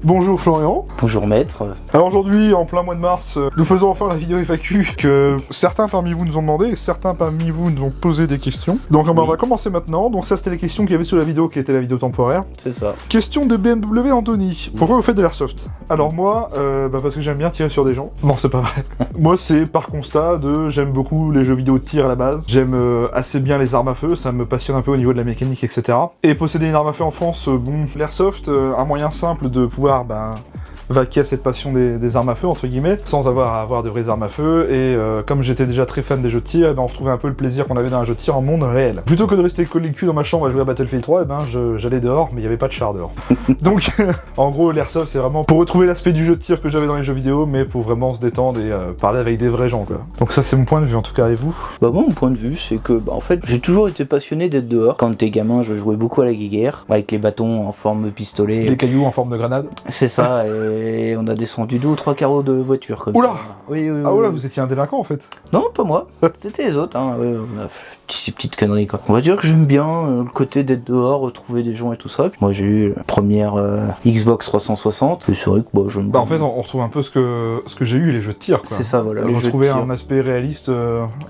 Bonjour Florian. Bonjour maître. Alors aujourd'hui, en plein mois de mars, nous faisons enfin la vidéo FAQ que certains parmi vous nous ont demandé et certains parmi vous nous ont posé des questions. Donc on va commencer maintenant. Donc ça c'était les questions qu'il y avait sous la vidéo qui était la vidéo temporaire. C'est ça. Question de BMW Anthony. Pourquoi vous faites de l'airsoft? Alors moi, parce que j'aime bien tirer sur des gens. Non c'est pas vrai. Moi c'est par constat de j'aime beaucoup les jeux vidéo de tir à la base. J'aime assez bien les armes à feu, ça me passionne un peu au niveau de la mécanique etc. Et posséder une arme à feu en France, bon, l'airsoft, un moyen simple de pouvoir vaquer à cette passion des armes à feu, entre guillemets, sans avoir à avoir de vraies armes à feu, et comme j'étais déjà très fan des jeux de tir, on retrouvait un peu le plaisir qu'on avait dans un jeu de tir en monde réel. Plutôt que de rester collé le cul dans ma chambre à jouer à Battlefield 3, j'allais dehors, mais il n'y avait pas de char dehors. Donc, en gros, l'airsoft, c'est vraiment pour retrouver l'aspect du jeu de tir que j'avais dans les jeux vidéo, mais pour vraiment se détendre et parler avec des vrais gens, quoi. Donc ça, c'est mon point de vue, en tout cas, et vous? Bah moi, mon point de vue, c'est que, en fait, j'ai toujours été passionné d'être dehors. Quand t'es gamin, je jouais beaucoup à la guéguerre, avec les bâtons en forme pistolet. Les cailloux en forme de grenade. C'est ça, et on a descendu 2 ou 3 carreaux de voiture comme Oula ça. Oui. Ah oula, vous étiez un délinquant en fait. Non, pas moi. C'était les autres. Hein. On a fait ces petites conneries quoi. On va dire que j'aime bien le côté d'être dehors, retrouver des gens et tout ça. Puis moi j'ai eu la première Xbox 360. Et c'est vrai que j'aime bien. En fait, on retrouve un peu ce que j'ai eu les jeux de tir. C'est ça, voilà. Les jeux de tir. Un aspect réaliste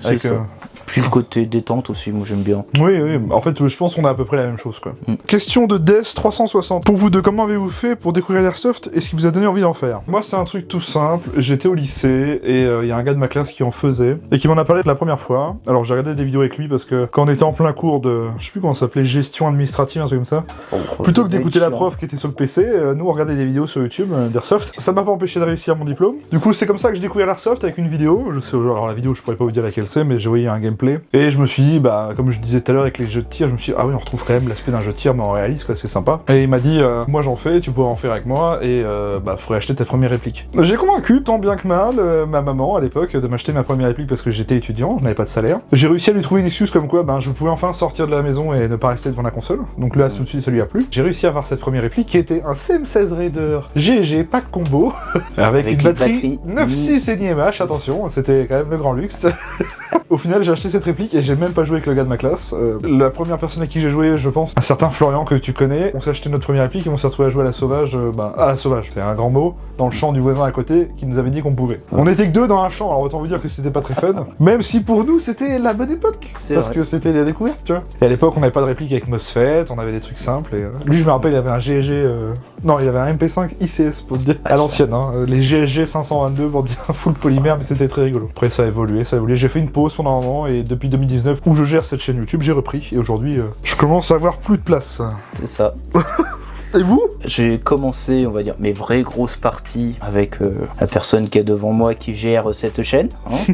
avec. Ça. Puis le côté détente aussi, moi j'aime bien. Oui. En fait, je pense qu'on a à peu près la même chose quoi. Question de Death 360. Pour vous deux, comment avez-vous fait pour découvrir l'airsoft et ce qui vous a donné envie d'en faire? Moi, c'est un truc tout simple. J'étais au lycée et il y a un gars de ma classe qui en faisait et qui m'en a parlé la première fois. Alors j'ai regardé des vidéos avec lui parce que quand on était en plein cours de, je sais plus comment ça s'appelait, gestion administrative, un truc comme ça. Plutôt que d'écouter la prof qui était sur le PC, nous on regardait des vidéos sur YouTube d'airsoft. Ça m'a pas empêché de réussir mon diplôme. Du coup, c'est comme ça que j'ai découvert l'airsoft avec une vidéo. Je sais, alors la vidéo, je pourrais pas vous dire laquelle c'est, mais j'ai voyé un gameplay et je me suis dit, comme je disais tout à l'heure avec les jeux de tir, je me suis dit, ah oui, on retrouve quand même l'aspect d'un jeu de tir mais en réaliste, quoi, c'est sympa. Et il m'a dit, moi j'en fais, tu pourrais en faire avec moi et faudrait acheter ta première réplique. J'ai convaincu tant bien que mal ma maman à l'époque de m'acheter ma première réplique parce que j'étais étudiant, je n'avais pas de salaire. J'ai réussi à lui trouver une excuse comme quoi je pouvais enfin sortir de la maison et ne pas rester devant la console. Donc là tout de suite ça lui a plu. J'ai réussi à avoir cette première réplique qui était un CM16 Raider GG pack combo avec une batterie 9.6 et NiMH, attention, c'était quand même le grand luxe. Au final j'ai acheté cette réplique et j'ai même pas joué avec le gars de ma classe. La première personne à qui j'ai joué, je pense, un certain Florian que tu connais, on s'est acheté notre première réplique et on s'est retrouvé à jouer à la sauvage, à la sauvage, c'est un grand mot, dans le champ du voisin à côté qui nous avait dit qu'on pouvait. On était que 2 dans un champ, alors autant vous dire que c'était pas très fun, même si pour nous c'était la bonne époque, parce que c'était la découverte, tu vois. Et à l'époque on n'avait pas de réplique avec MOSFET, on avait des trucs simples, et lui je me rappelle il avait un GSG, non il avait un MP5 ICS pour dire, à l'ancienne, hein, les GSG 522 pour dire full polymère, mais c'était très rigolo. Après ça a évolué, j'ai fait une pause pendant un moment, et depuis 2019 où je gère cette chaîne YouTube, j'ai repris, et aujourd'hui je commence à avoir plus de place. C'est ça. Et vous? J'ai commencé, on va dire, mes vraies grosses parties avec la personne qui est devant moi qui gère cette chaîne. Hein.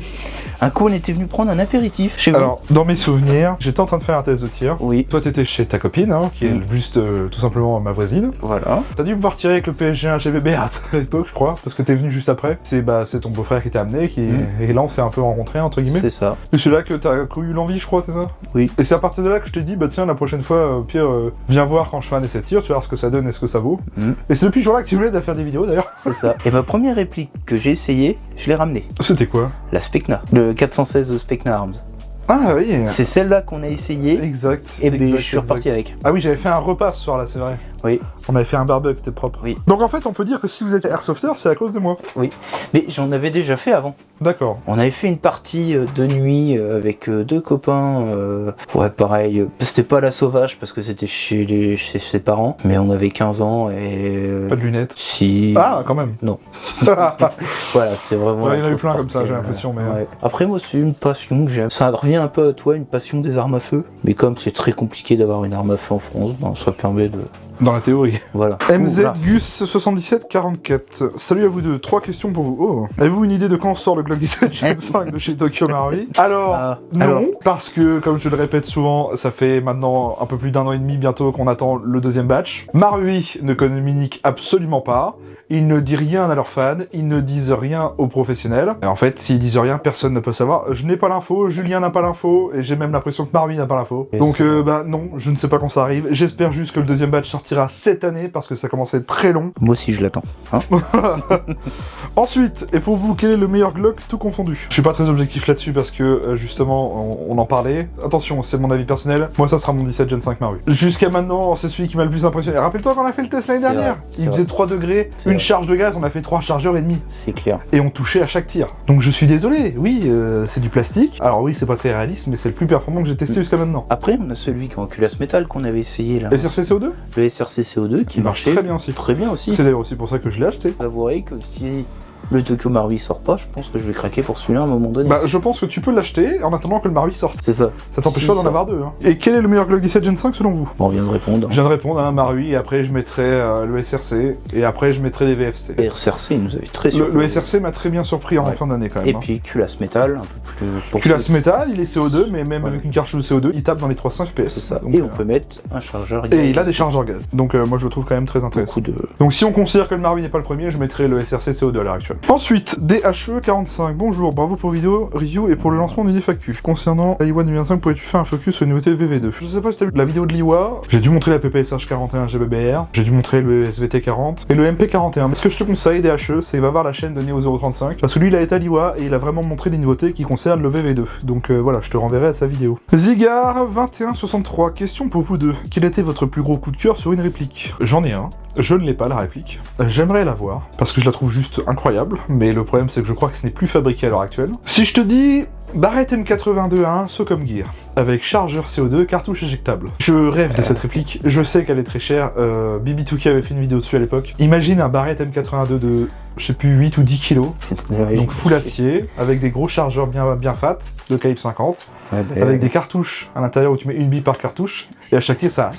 Un coup, on était venu prendre un apéritif chez vous. Alors, dans mes souvenirs, j'étais en train de faire un test de tir. Oui. Toi, t'étais chez ta copine, hein, qui est juste tout simplement ma voisine. Voilà. T'as dû me voir tirer avec le PSG 1 GBB à l'époque, je crois, parce que t'es venu juste après. C'est ton beau-frère qui t'a amené, et là, on s'est un peu rencontrés, entre guillemets. C'est ça. Et c'est là que t'as eu l'envie, je crois, c'est ça? Oui. Et c'est à partir de là que je t'ai dit, tiens, la prochaine fois, Pierre, viens voir quand je fais un essai de tir, tu vas voir ce que ça donne et ce que ça vaut. Et c'est depuis ce jour-là que tu m'aides à faire des vidéos d'ailleurs. C'est ça. Et ma première réplique que j'ai essayé, je l'ai ramenée. C'était quoi? La Specna. Le 416 de Specna Arms. Ah oui. C'est celle-là qu'on a essayé. Exact. Et je suis reparti avec. Ah oui, j'avais fait un repas ce soir-là, c'est vrai. Oui. On avait fait un barbecue, c'était propre. Oui. Donc en fait, on peut dire que si vous êtes airsofter, c'est à cause de moi. Oui. Mais j'en avais déjà fait avant. D'accord. On avait fait une partie de nuit avec 2 copains. Ouais, pareil. C'était pas la sauvage parce que c'était chez ses parents. Mais on avait 15 ans et... Pas de lunettes. Si... Ah, quand même. Non. Voilà, c'était vraiment... Ouais, il y en a eu plein comme ça, j'ai l'impression. Mais... Ouais. Après, moi, c'est une passion que j'aime. Ça revient un peu à toi, une passion des armes à feu. Mais comme c'est très compliqué d'avoir une arme à feu en France, ça permet de... Dans la théorie. Voilà. MZGus77. Salut à vous deux. 3 questions pour vous. Oh. Avez-vous une idée de quand sort le Glock 17 Gen 5 de chez Tokyo Marui? Alors, non. Parce que, comme je le répète souvent, ça fait maintenant un peu plus d'1 an et demi bientôt qu'on attend le 2e batch. Marui ne communique absolument pas. Ils ne disent rien à leurs fans, ils ne disent rien aux professionnels. Et en fait, s'ils disent rien, personne ne peut savoir. Je n'ai pas l'info, Julien n'a pas l'info, et j'ai même l'impression que Marui n'a pas l'info. Donc, non, je ne sais pas quand ça arrive. J'espère juste que le 2e batch sortira sortira cette année parce que ça commence à être très long. Moi aussi je l'attends. Hein. Ensuite, et pour vous, quel est le meilleur Glock tout confondu? Je suis pas très objectif là-dessus parce que justement, on en parlait. Attention, c'est mon avis personnel. Moi, ça sera mon 17 Gen 5 Marui. Jusqu'à maintenant, c'est celui qui m'a le plus impressionné. Rappelle-toi quand on a fait le test l'année dernière. Il faisait 3 degrés, une charge de gaz, on a fait 3 chargeurs et demi. C'est clair. Et on touchait à chaque tir. Donc je suis désolé, oui, c'est du plastique. Alors oui, c'est pas très réaliste, mais c'est le plus performant que j'ai testé jusqu'à maintenant. Après, on a celui qui est en culasse métal qu'on avait essayé là. SRC CO2? Le SRC CO2 qui marchait très bien aussi. Très bien aussi. C'est d'ailleurs aussi pour ça que je l'ai acheté. J'avouerai que si le Tokyo Marui sort pas, je pense que je vais craquer pour celui-là à un moment donné. Bah, je pense que tu peux l'acheter en attendant que le Marui sorte. C'est ça. Ça t'empêche pas d'en avoir deux. Hein. Et quel est le meilleur Glock 17 Gen 5 selon vous? Bon, on vient de répondre. Je viens de répondre à un Marui, et après je mettrai le SRC, et après je mettrai des VFC. Le SRC, il nous avait très surpris. Le SRC m'a très bien surpris en fin d'année quand même. Et puis culasse métal, un peu plus... Culasse métal, il est CO2, mais même avec une cartouche CO2, il tape dans les 300 FPS. C'est ça. Donc, et on peut mettre un chargeur gaz. Et il a des chargeurs gaz. Donc moi je le trouve quand même très intéressant. Donc si on considère que le Marui n'est pas le premier, je mettrai le SRC CO2 à l'heure actuelle. Ensuite, DHE45, bonjour, bravo pour vidéo review et pour le lancement d'une FAQ. Concernant la Iwa 2025, pourrais-tu faire un focus sur une nouveauté VV2? Je sais pas si t'as vu la vidéo de l'Iwa, j'ai dû montrer la PPSH41 GBBR, j'ai dû montrer le SVT40 et le MP41. Mais ce que je te conseille, DHE, c'est va voir la chaîne de Neo035, parce que lui il a été à l'Iwa et il a vraiment montré les nouveautés qui concernent le VV2. Donc voilà, je te renverrai à sa vidéo. Zigar2163, question pour vous deux. Quel était votre plus gros coup de cœur sur une réplique? J'en ai un. Je ne l'ai pas, la réplique. J'aimerais l'avoir, parce que je la trouve juste incroyable, mais le problème c'est que je crois que ce n'est plus fabriqué à l'heure actuelle. Si je te dis Barrett M82A1 Socom Gear, avec chargeur CO2, cartouche éjectable. Je rêve de cette réplique, je sais qu'elle est très chère, BB2K avait fait une vidéo dessus à l'époque. Imagine un Barrett M82 de, je sais plus, 8 ou 10 kilos, donc full acier, avec des gros chargeurs bien fat, de calibre 50, avec des cartouches à l'intérieur où tu mets une bille par cartouche, et à chaque tir ça...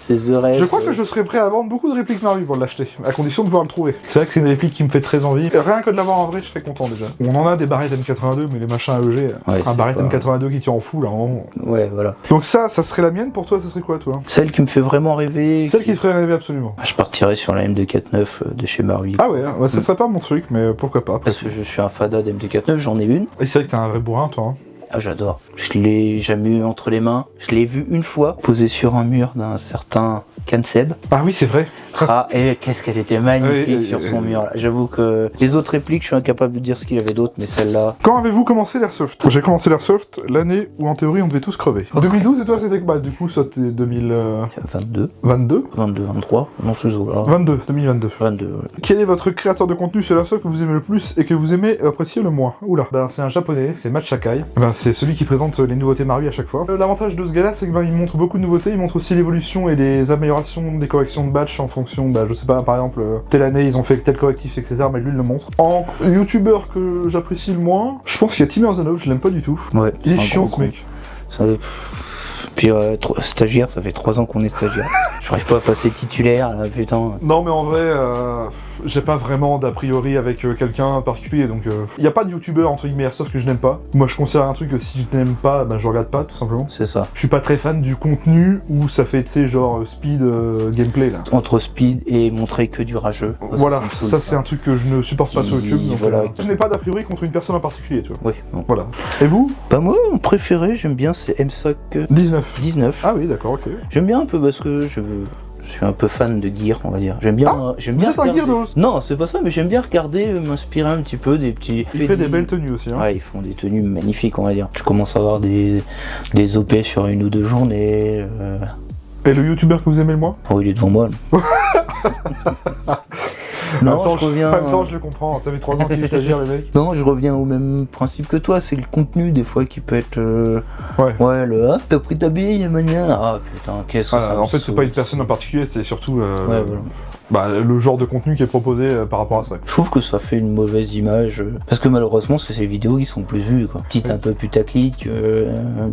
Je crois que je serais prêt à vendre beaucoup de répliques Marui pour l'acheter, à condition de pouvoir le trouver. C'est vrai que c'est une réplique qui me fait très envie. Rien que de l'avoir en vrai, je serais content déjà. On en a des Barrett M82, mais les machins AEG, un Barrett M82 qui tient en full, vraiment. Ouais, voilà. Donc ça serait la mienne, pour toi, ça serait quoi, toi? Celle qui me fait vraiment rêver. Celle qui te ferait rêver absolument. Je partirais sur la MD49 de chez Marui. Ah ouais, ça serait pas mon truc, mais pourquoi pas. Parce que je suis un fada d'MD49, j'en ai une. Et c'est vrai que t'es un vrai bourrin, toi. Hein. Ah, j'adore. Je l'ai jamais eu entre les mains. Je l'ai vu une fois, posée sur un mur d'un certain Canseb. Ah oui, c'est vrai. Ah, et qu'est-ce qu'elle était magnifique sur son mur là. J'avoue que les autres répliques, je suis incapable de dire ce qu'il avait d'autre, mais celle-là... Quand avez-vous commencé l'Airsoft? J'ai commencé l'Airsoft l'année où en théorie on devait tous crever. 2012 et toi c'était quoi? Du coup ça t'es 2022. 23. Non, je suis là. 2022. 22, ouais. Quel est votre créateur de contenu sur l'Airsoft que vous aimez le plus et que vous aimez apprécier le moins? Oula. Ben c'est un japonais, c'est Matt Shakai. Ben c'est celui qui présente les nouveautés Marui à chaque fois. L'avantage de ce gars-là, c'est que il montre beaucoup de nouveautés, il montre aussi l'évolution et les améliorations des corrections de batch en fonction, je sais pas, par exemple, telle année ils ont fait tel correctif, etc. Mais lui il le montre. En youtubeur que j'apprécie le moins, je pense qu'il y a Tim Zanov, je l'aime pas du tout. Ouais. Il est chiant ce mec. Puis stagiaire, ça fait 3 ans qu'on est stagiaire. J'arrive pas à passer titulaire, là, putain. Non mais en vrai, j'ai pas vraiment d'a priori avec quelqu'un en particulier, donc y a pas de youtubeur entre guillemets airsoft que je n'aime pas. Moi je considère un truc que si je n'aime pas, je regarde pas tout simplement. C'est ça. Je suis pas très fan du contenu où ça fait, tu sais, genre speed gameplay là. Entre speed et montrer que du rageux. Voilà, ça c'est un truc que je ne supporte pas sur YouTube, donc voilà, je n'ai pas d'a priori contre une personne en particulier, tu vois. Oui, bon. Voilà. Et vous? Bah moi, mon préféré, j'aime bien, c'est MSOC 19. Ah oui, d'accord, ok. J'aime bien un peu parce que je suis un peu fan de gear, on va dire. J'aime bien. Ah, j'aime bien. Vous êtes un geardos? Non, c'est pas ça, mais j'aime bien regarder, m'inspirer un petit peu des petits. Il fait des belles tenues aussi. Hein. Ouais, ils font des tenues magnifiques, on va dire. Tu commences à avoir des OP sur 1 ou 2 journées. Et le youtubeur que vous aimez le moins? Oh, il est devant moi. Non, je reviens. En même temps, je le comprends. Ça fait 3 ans qu'il est stagiaire, le mec. Non, je reviens au même principe que toi. C'est le contenu, des fois, qui peut être. Ouais, le ah, t'as pris ta bille, mania. Ah putain, qu'est-ce que ça. En fait, c'est pas une personne en particulier, c'est surtout. Ouais, voilà. Le genre de contenu qui est proposé par rapport à ça. Je trouve que ça fait une mauvaise image, parce que malheureusement c'est ces vidéos qui sont plus vues quoi. Petite un peu putaclic.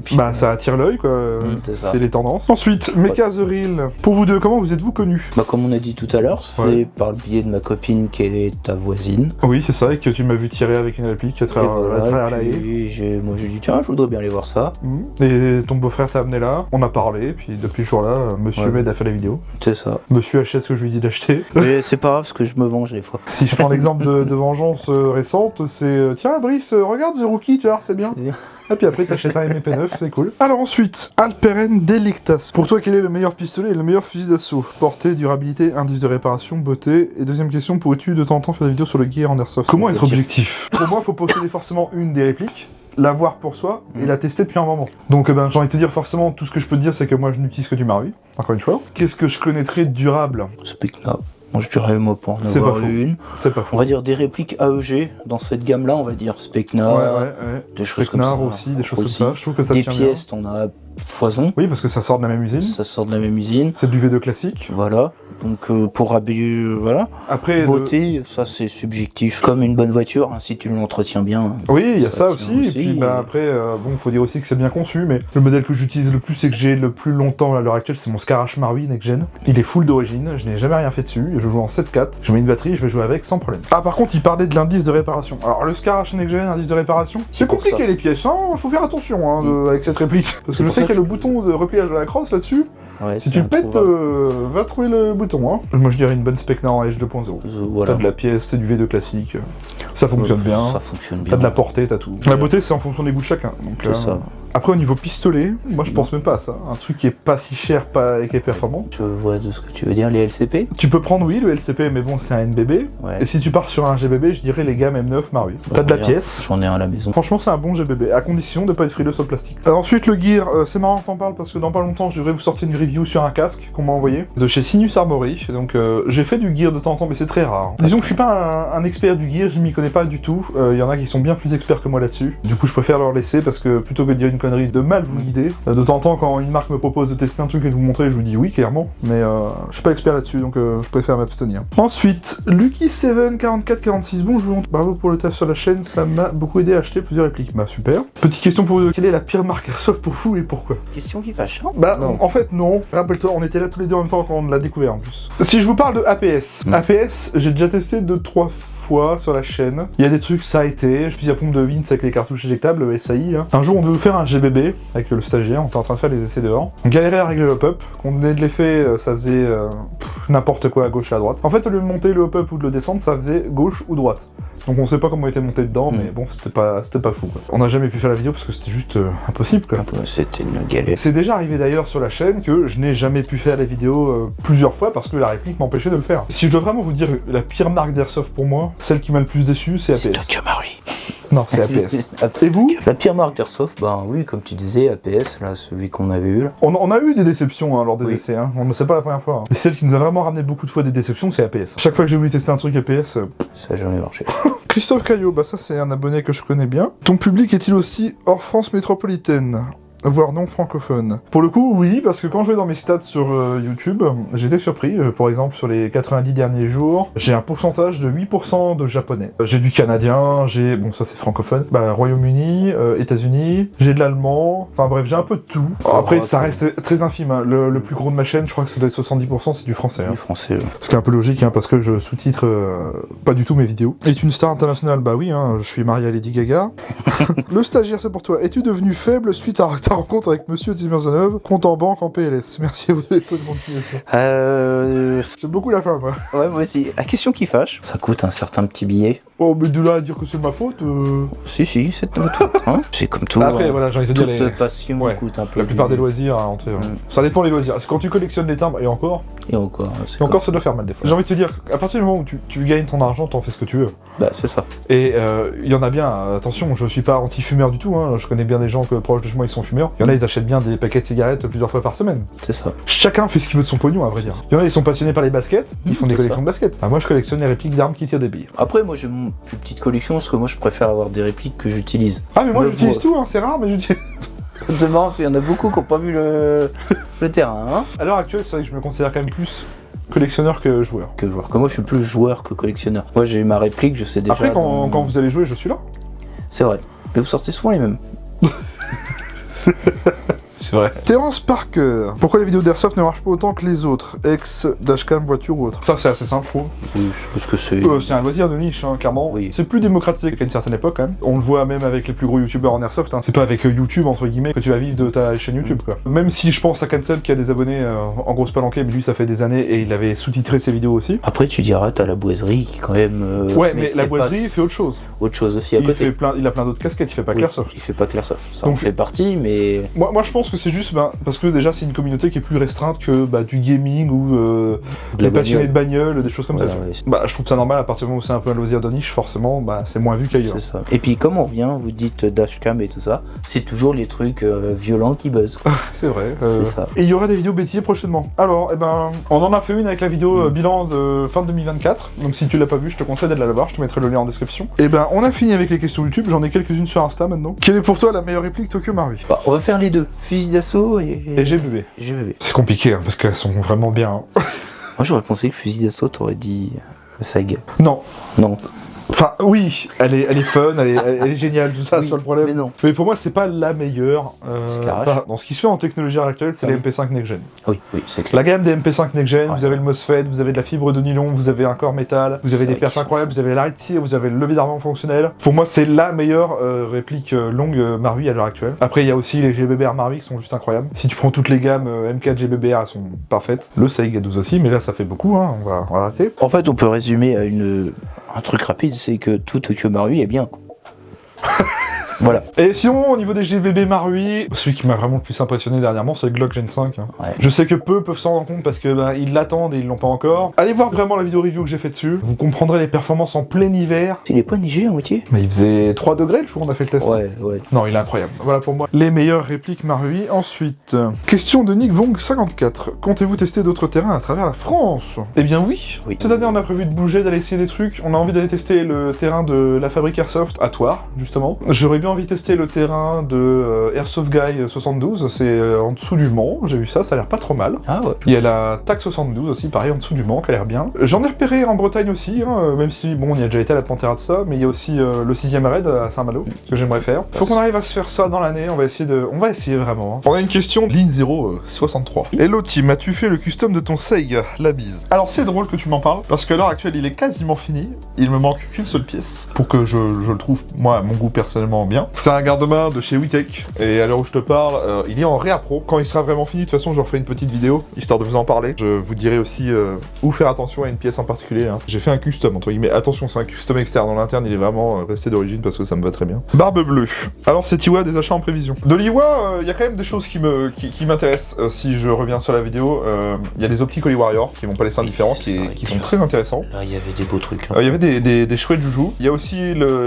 Puis, ça attire l'œil quoi, c'est les tendances. Ensuite, Mecha The Real, pour vous deux, comment vous êtes-vous connus? Comme on a dit tout à l'heure, c'est par le biais de ma copine qui est ta voisine. Oui, c'est ça, et que tu m'as vu tirer avec une réplique à travers la haie. Moi j'ai dit tiens, je voudrais bien aller voir ça. Et ton beau-frère t'a amené là, on a parlé, puis depuis ce jour-là, Monsieur Med a fait la vidéo. C'est ça. Monsieur achète ce que je lui dis d'acheter. acheter. Mais c'est pas grave parce que je me venge des fois. Si je prends l'exemple de vengeance récente, c'est tiens Brice, regarde The Rookie, tu vois, c'est bien. Et puis après t'achètes un MP9, c'est cool. Alors ensuite, Alperen Delictas. Pour toi, quel est le meilleur pistolet et le meilleur fusil d'assaut? Portée, durabilité, indice de réparation, beauté. Et deuxième question, pourrais-tu de temps en temps faire des vidéos sur le gear en airsoft? Comment être objectif? Pour moi, il faut posséder forcément une des répliques, l'avoir pour soi et la tester depuis un moment. Donc j'ai envie de te dire forcément, tout ce que je peux te dire, c'est que moi je n'utilise que du Marui, encore une fois. Qu'est-ce que je connaîtrais de durable? Specna. Moi je dirais moi pour en C'est avoir pas faux. une. C'est pas faux. On va dire des répliques AEG dans cette gamme-là, on va dire Specna, Ouais. des choses Specnar comme ça. aussi, des choses Aussi. comme ça. Je trouve que ça Des tient pièces, t'en as foison. bien. Oui, parce que ça sort de la même usine. Ça sort de la même usine. C'est du V2 classique. Voilà. Donc pour habiller, voilà. Après, Beauté, ça c'est subjectif. Comme une bonne voiture, hein, si tu l'entretiens bien. oui, il y a ça tient aussi. Et puis après, faut dire aussi que c'est bien conçu, mais le modèle que j'utilise le plus et que j'ai le plus longtemps à l'heure actuelle, c'est mon Scarache Marui Next Gen. Il est full d'origine, je n'ai jamais rien fait dessus, je joue en 7.4, je mets une batterie, je vais jouer avec sans problème. Ah par contre, il parlait de l'indice de réparation. Alors le Scarache Next Gen, indice de réparation, c'est pour compliqué ça. les pièces, hein, faut faire attention avec cette réplique. Parce que je pour sais ça qu'il y a que le bouton de repliage de la crosse là-dessus. Ouais, Si c'est tu le pètes, introuvable. va trouver le bouton. Hein. Moi je dirais une bonne Specna en Edge 2.0. Voilà. T'as de la pièce, c'est du V2 classique. Ça fonctionne bien. Ça fonctionne bien. T'as de la portée, t'as tout. La beauté, c'est en fonction des goûts de chacun. Donc, C'est ça. Après, au niveau pistolet, moi je pense même pas à ça. Un truc qui est pas si cher et qui est performant. Je vois de ce que tu veux dire, les LCP. Tu peux prendre, oui, le LCP, mais bon, c'est un NBB. Ouais. Et si tu pars sur un GBB, je dirais les gammes M9 Marui. T'as de la Regarde, pièce. J'en ai un à la maison. Franchement, c'est un bon GBB, à condition de pas être frileux sur le plastique. Alors, ensuite, le gear, c'est marrant que t'en parles parce que dans pas longtemps, je devrais vous sortir une review sur un casque qu'on m'a envoyé de chez Sinus Armory. Donc, j'ai fait du gear de temps en temps, mais c'est très rare. Disons que je suis pas un expert du gear, je m'y connais pas du tout. Il y en a qui sont bien plus experts que moi là-dessus. Du coup, je préfère leur laisser parce que plutôt que de dire une connerie, de mal vous guider. De temps en temps, quand une marque me propose de tester un truc et de vous montrer, je vous dis oui, clairement. Mais je suis pas expert là-dessus, donc je préfère m'abstenir. Ensuite, Lucky74446, bonjour. Bravo pour le taf sur la chaîne, ça m'a beaucoup aidé à acheter plusieurs répliques. Bah super. Petite question pour vous, quelle est la pire marque Airsoft pour vous et pourquoi? Question qui fâche, hein? Bah Non. en fait non, rappelle-toi, on était là tous les deux en même temps quand on l'a découvert en plus. Si je vous parle de APS, APS, j'ai déjà testé 2-3 fois sur la chaîne. Il y a des trucs, ça a été, je fusil à pompe de Vince avec les cartouches éjectables, le SAI. Hein. Un jour on devait faire un GBB avec le stagiaire, on était en train de faire les essais dehors. On galérait à régler le hop-up, quand on venait de l'effet, ça faisait n'importe quoi à gauche et à droite. En fait au lieu de monter le hop-up ou de le descendre, ça faisait gauche ou droite. Donc on sait pas comment il était monté dedans, mais bon, c'était pas fou quoi. On n'a jamais pu faire la vidéo parce que c'était juste impossible quoi. C'était une galère. C'est déjà arrivé d'ailleurs sur la chaîne que je n'ai jamais pu faire la vidéo plusieurs fois parce que la réplique m'empêchait de le faire. Si je dois vraiment vous dire la pire marque d'airsoft pour moi, celle qui m'a le plus déçu, c'est C'est APS. Tokyo Marui. Non, c'est APS. Et vous? La pire marque d'Airsoft, ben oui, comme tu disais, APS, là, celui qu'on avait eu là. On a eu des déceptions hein, lors des Oui. essais, hein. On ne sait pas la première fois. Hein. Et celle qui nous a vraiment ramené beaucoup de fois des déceptions, c'est APS. Chaque fois que j'ai voulu tester un truc APS, Ça a jamais marché. Christophe Caillot, bah ça c'est un abonné que je connais bien. Ton public est-il aussi hors France métropolitaine, voire non francophone? Pour le coup, oui, parce que quand je vais dans mes stats sur YouTube, j'étais surpris. Par exemple, sur les 90 derniers jours, j'ai un pourcentage de 8% de japonais. J'ai du canadien, bon ça c'est francophone, Royaume-Uni, États-Unis, j'ai de l'allemand, enfin bref, j'ai un peu de tout. Après, ça reste très infime. Hein. Le plus gros de ma chaîne, je crois que ça doit être 70%, c'est du français. Hein. Du français. Ce qui est un peu logique, hein, parce que je sous-titre pas du tout mes vidéos. Es-tu une star internationale? Bah oui, hein, je suis marié à Lady Gaga. Le stagiaire, c'est pour toi. Es-tu devenu faible suite à ta rencontre avec Monsieur Timmerzanov, compte en banque en PLS? Merci à vous de votre continuation. J'aime beaucoup la femme. Hein. Ouais, moi aussi. La question qui fâche, ça coûte un certain petit billet. Oh, mais de là à dire que c'est de ma faute... Si, c'est de votre faute. Hein, c'est comme tout. Après, hein. voilà, j'ai envie de dire Toute les... passion Ouais, coûte un peu. La plupart des loisirs à entrer. Ça dépend des loisirs. Quand tu collectionnes les timbres, et encore, Et encore, c'est et encore ça doit faire mal des fois. J'ai envie de te dire, à partir du moment où tu gagnes ton argent, t'en fais ce que tu veux. Bah, c'est ça. Et il y en a bien, attention, je suis pas anti-fumeur du tout, hein. Je connais bien des gens proches de chez moi qui sont fumeurs. Il y en a, ils achètent bien des paquets de cigarettes plusieurs fois par semaine. C'est ça. Chacun fait ce qu'il veut de son pognon, à vrai dire. Il y en a, ils sont passionnés par les baskets, ils font des c'est collections ça. de baskets. Ah, moi, je collectionne les répliques d'armes qui tirent des billes. Après, moi, j'ai mon plus petite collection parce que moi, je préfère avoir des répliques que j'utilise. Ah, mais moi, Le j'utilise voit. tout, hein, c'est rare, mais j'utilise. C'est marrant, parce qu'il y en a beaucoup qui n'ont pas vu le terrain, hein. À l'heure actuelle, c'est vrai que je me considère quand même plus collectionneur que joueur. Que joueur. Que moi, je suis plus joueur que collectionneur. Moi, j'ai ma réplique, je sais déjà. Après, quand vous allez jouer, je suis là. C'est vrai. Mais vous sortez souvent les mêmes. c'est vrai. Terence Parker. Pourquoi les vidéos d'Airsoft ne marchent pas autant que les autres? Ex, dashcam, voiture ou autre? Ça, c'est assez simple, je trouve. Oui, parce que c'est... c'est un loisir de niche, hein, clairement. Oui. C'est plus démocratisé qu'à une certaine époque, quand même. On le voit même avec les plus gros youtubeurs en Airsoft. Hein. C'est pas avec YouTube, entre guillemets, que tu vas vivre de ta chaîne YouTube, quoi. Même si je pense à Cancel qui a des abonnés en grosse palanquée, mais lui, ça fait des années et il avait sous-titré ses vidéos aussi. Après, tu diras, t'as la boiserie qui, quand même... ouais, mais la boiserie, il fait autre chose. Autre chose aussi à côté. Il a plein d'autres casquettes, il fait pas que l'Airsoft. Il fait pas que l'Airsoft. Ça Donc, en fait partie, mais... Moi, je pense que c'est juste parce que déjà, c'est une communauté qui est plus restreinte que du gaming ou des passionnés de bagnole, des choses comme ça. Ouais. Je trouve ça normal, à partir du moment où c'est un peu un loisir de niche, forcément, c'est moins vu qu'ailleurs. C'est ça. Et puis, comme on revient, vous dites dashcam et tout ça, c'est toujours les trucs violents qui buzzent. C'est vrai. C'est ça. Et il y aura des vidéos bêtisiers prochainement. Alors, on en a fait une avec la vidéo bilan de fin 2024. Donc, si tu l'as pas vu, je te conseille d'aller la voir. Je te mettrai le lien en description. On a fini avec les questions YouTube. J'en ai quelques-unes sur Insta maintenant. Quelle est pour toi la meilleure réplique Tokyo Marui? On va faire les deux. Fusil d'assaut et GBB. GBB. C'est compliqué, hein, parce qu'elles sont vraiment bien. Hein. Moi, j'aurais pensé que fusil d'assaut, t'aurais dit Saiga. Non. Non. Enfin, oui, elle est fun, elle est géniale, tout ça, oui, c'est pas le problème. Mais non. Mais pour moi, c'est pas la meilleure. Dans ce qui se fait en technologie actuelle, c'est les MP5 Next Gen. Oui, c'est clair. La gamme des MP5 Next Gen, vous avez le MOSFET, vous avez de la fibre de nylon, vous avez un corps métal, vous avez des perches incroyables, vous avez l'arrêt de tir, vous avez le levier d'armement fonctionnel. Pour moi, c'est la meilleure réplique longue Marui à l'heure actuelle. Après, il y a aussi les GBBR Marui qui sont juste incroyables. Si tu prends toutes les gammes M4 GBBR, elles sont parfaites. Le Saiga 12 aussi, mais là, ça fait beaucoup, hein, on va arrêter. En fait, on peut résumer à un truc rapide, c'est que tout Tokyo Marui est bien. Voilà. Et sinon, au niveau des GBB Marui, celui qui m'a vraiment le plus impressionné dernièrement, c'est le Glock Gen 5. Hein. Ouais. Je sais que peu peuvent s'en rendre compte parce que ils l'attendent et ils l'ont pas encore. Allez voir vraiment la vidéo review que j'ai fait dessus. Vous comprendrez les performances en plein hiver. Il est pas neigé à moitié. Mais il faisait 3 degrés le jour où on a fait le test. Ouais. Non, il est incroyable. Voilà pour moi les meilleures répliques Marui. Ensuite, question de Nick Vong 54. Comptez-vous tester d'autres terrains à travers la France? Eh bien oui. Cette année, on a prévu de bouger, d'aller essayer des trucs. On a envie d'aller tester le terrain de la fabrique Airsoft à Thouars, justement. J'aurais bien envie de tester le terrain de Airsoft Guy 72, c'est en dessous du Mans, j'ai vu ça a l'air pas trop mal. Ah ouais. Il y a la TAC 72 aussi, pareil, en dessous du Mans, qui a l'air bien. J'en ai repéré en Bretagne aussi, hein, même si, bon, on y a déjà été à la Pantera de ça, mais il y a aussi le 6ème raid à Saint-Malo, que j'aimerais faire. Faut qu'on arrive à se faire ça dans l'année, on va essayer vraiment. Hein. On a une question de Ligne 063. Hello Tim, as-tu fait le custom de ton Saiga? La bise. Alors c'est drôle que tu m'en parles, parce que à l'heure actuelle, il est quasiment fini, il me manque qu'une seule pièce, pour que je le trouve, moi, à mon goût personnellement bien. C'est un garde-main de chez Witek, et à l'heure où je te parle, il est en Réa Pro. Quand il sera vraiment fini, de toute façon, je referai une petite vidéo, histoire de vous en parler. Je vous dirai aussi où faire attention à une pièce en particulier. Hein. J'ai fait un custom, entre guillemets. Attention, c'est un custom externe. En interne, il est vraiment resté d'origine, parce que ça me va très bien. Barbe bleue. Alors, c'est Iwa, des achats en prévision. De l'Iwa, il y a quand même des choses qui m'intéressent. Si je reviens sur la vidéo, il y a les Optic Holy Warrior, qui vont pas laisser indifférent, qui sont très intéressants. Là, il y avait des beaux trucs. Hein. Il y avait des chouettes joujoux. Il y a aussi,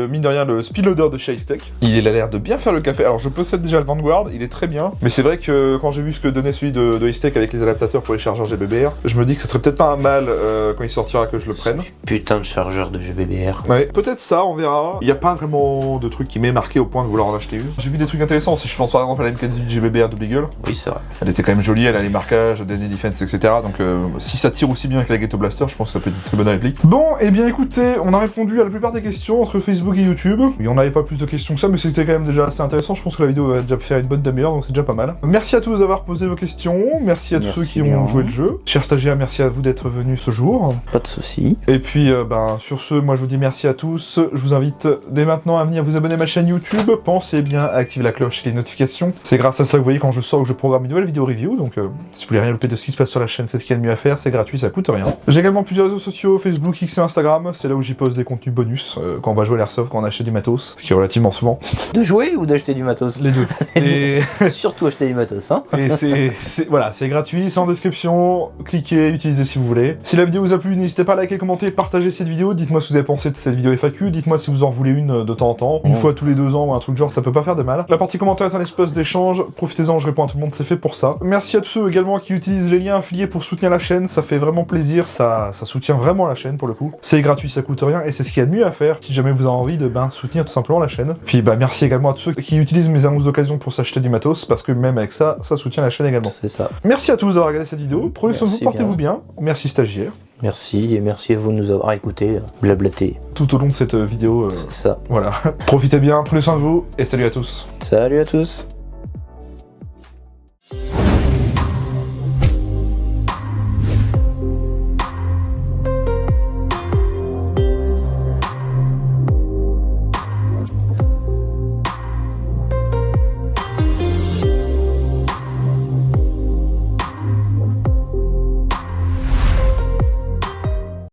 mine de rien, le Speedloader de chez Hightech. Il a l'air de bien faire le café. Alors je possède déjà le Vanguard, il est très bien, mais c'est vrai que quand j'ai vu ce que donnait celui de Hightech avec les adaptateurs pour les chargeurs GBBR, je me dis que ça serait peut-être pas un mal quand il sortira que je le prenne. Putain de chargeur de GBBR. Ouais, peut-être ça, on verra. Il n'y a pas vraiment de truc qui m'est marqué au point de vouloir en acheter une. J'ai vu des trucs intéressants, si je pense par exemple à la MK18 GBBR de Beagle. Oui, c'est vrai. Elle était quand même jolie, elle a les marquages, DNA Defense, etc. Donc si ça tire aussi bien que la Ghetto Blaster, je pense que ça peut être une très bonne réplique. Bon, et bien écoutez, on a répondu à la plupart des questions entre Facebook et YouTube. Il n'y en avait pas plus de questions que ça, mais c'était quand même déjà assez intéressant. Je pense que la vidéo va déjà faire une bonne demi-heure, donc c'est déjà pas mal. Merci à tous d'avoir posé vos questions, merci à tous ceux qui ont joué le jeu. Cher stagiaire, merci à vous d'être venus ce jour. Pas de soucis. Et puis, sur ce, moi je vous dis merci à tous. Je vous invite dès maintenant à venir vous abonner à ma chaîne YouTube. Pensez bien à activer la cloche et les notifications. C'est grâce à ça que vous voyez quand je sors que je programme une nouvelle vidéo review. Donc, si vous voulez rien louper de ce qui se passe sur la chaîne, c'est ce qu'il y a de mieux à faire. C'est gratuit, ça coûte rien. J'ai également plusieurs réseaux sociaux, Facebook, X et Instagram. C'est là où j'y poste des contenus bonus quand on va jouer à l'Airsoft, quand on achète du matos, ce qui est relativement souvent. De jouer ou d'acheter du matos? Les deux. Et... surtout acheter du matos, hein. Et voilà, c'est gratuit, c'est en description, cliquez, utilisez si vous voulez. Si la vidéo vous a plu, n'hésitez pas à liker, commenter, partager cette vidéo, dites-moi ce que vous avez pensé de cette vidéo FAQ, dites-moi si vous en voulez une de temps en temps, une fois tous les 2 ans ou un truc genre, ça peut pas faire de mal. La partie commentaire est un espace d'échange, profitez-en, je réponds à tout le monde, c'est fait pour ça. Merci à tous ceux également qui utilisent les liens affiliés pour soutenir la chaîne, ça fait vraiment plaisir, ça soutient vraiment la chaîne pour le coup. C'est gratuit, ça coûte rien, et c'est ce qu'il y a de mieux à faire si jamais vous avez envie de soutenir tout simplement la chaîne. Puis merci également à tous ceux qui utilisent mes annonces d'occasion pour s'acheter du matos, parce que même avec ça, ça soutient la chaîne également. C'est ça. Merci à tous d'avoir regardé cette vidéo, prenez soin de vous, portez-vous bien. Merci stagiaire. Merci, et merci à vous de nous avoir écoutés, blablater. Tout au long de cette vidéo. C'est ça. Voilà. Profitez bien, prenez soin de vous, et salut à tous. Salut à tous.